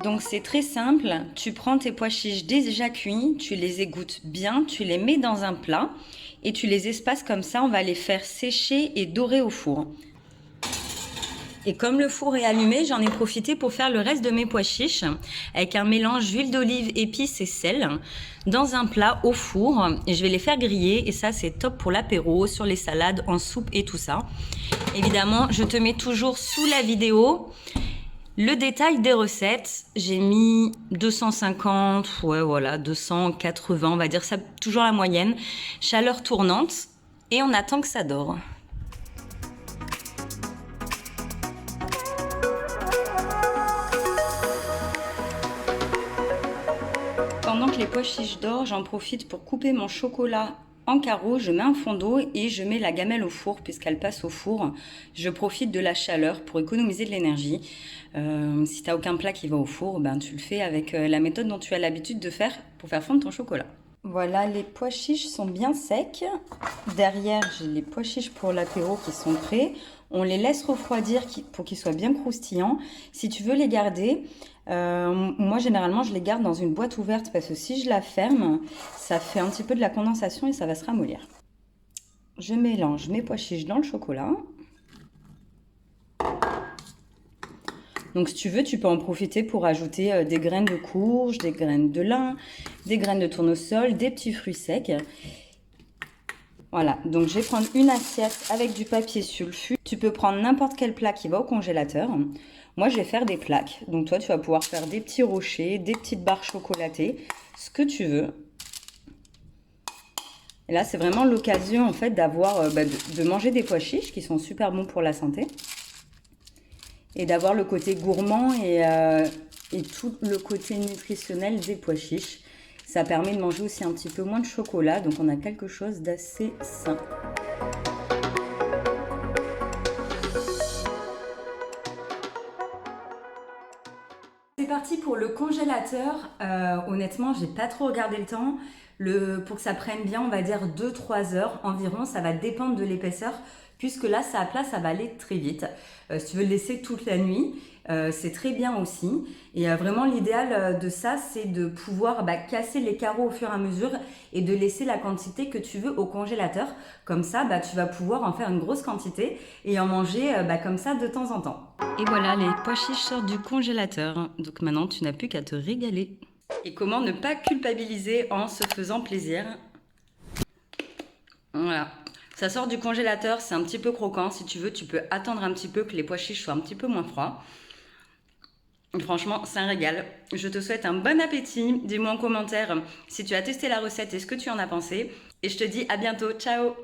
Donc c'est très simple, tu prends tes pois chiches déjà cuits, tu les égouttes bien, tu les mets dans un plat et tu les espaces comme ça, on va les faire sécher et dorer au four. Et comme le four est allumé, j'en ai profité pour faire le reste de mes pois chiches avec un mélange d'huile d'olive, épices et sel dans un plat au four. Et je vais les faire griller et ça c'est top pour l'apéro, sur les salades, en soupe et tout ça. Évidemment, je te mets toujours sous la vidéo le détail des recettes. J'ai mis 250, ouais voilà, 280, on va dire ça, toujours la moyenne. Chaleur tournante et on attend que ça dore. Pendant que les pois chiches dorent, j'en profite pour couper mon chocolat en carreaux, je mets un fond d'eau et je mets la gamelle au four puisqu'elle passe au four. Je profite de la chaleur pour économiser de l'énergie. Si tu n'as aucun plat qui va au four, ben, tu le fais avec la méthode dont tu as l'habitude de faire pour faire fondre ton chocolat. Voilà, les pois chiches sont bien secs. Derrière, j'ai les pois chiches pour l'apéro qui sont prêts. On les laisse refroidir pour qu'ils soient bien croustillants. Si tu veux les garder, moi généralement je les garde dans une boîte ouverte parce que si je la ferme, ça fait un petit peu de la condensation et ça va se ramollir. Je mélange mes pois chiches dans le chocolat. Donc si tu veux, tu peux en profiter pour ajouter des graines de courge, des graines de lin, des graines de tournesol, des petits fruits secs. Voilà, donc je vais prendre une assiette avec du papier sulfu. Tu peux prendre n'importe quel plat qui va au congélateur. Moi, je vais faire des plaques. Donc toi, tu vas pouvoir faire des petits rochers, des petites barres chocolatées, ce que tu veux. Et là, c'est vraiment l'occasion en fait d'avoir, de manger des pois chiches qui sont super bons pour la santé. Et d'avoir le côté gourmand et tout le côté nutritionnel des pois chiches. Ça permet de manger aussi un petit peu moins de chocolat, donc on a quelque chose d'assez sain. C'est parti pour le congélateur. Honnêtement, j'ai pas trop regardé le temps. Pour que ça prenne bien, on va dire 2-3 heures environ. Ça va dépendre de l'épaisseur, puisque là, ça à plat, ça va aller très vite. Si tu veux le laisser toute la nuit, c'est très bien aussi. Et vraiment, l'idéal de ça, c'est de pouvoir casser les carreaux au fur et à mesure et de laisser la quantité que tu veux au congélateur. Comme ça, tu vas pouvoir en faire une grosse quantité et en manger comme ça de temps en temps. Et voilà, les pois chiches sortent du congélateur. Donc maintenant, tu n'as plus qu'à te régaler. Et comment ne pas culpabiliser en se faisant plaisir. Voilà. Ça sort du congélateur, c'est un petit peu croquant. Si tu veux, tu peux attendre un petit peu que les pois chiches soient un petit peu moins froids. Franchement, c'est un régal. Je te souhaite un bon appétit. Dis-moi en commentaire si tu as testé la recette et ce que tu en as pensé. Et je te dis à bientôt. Ciao!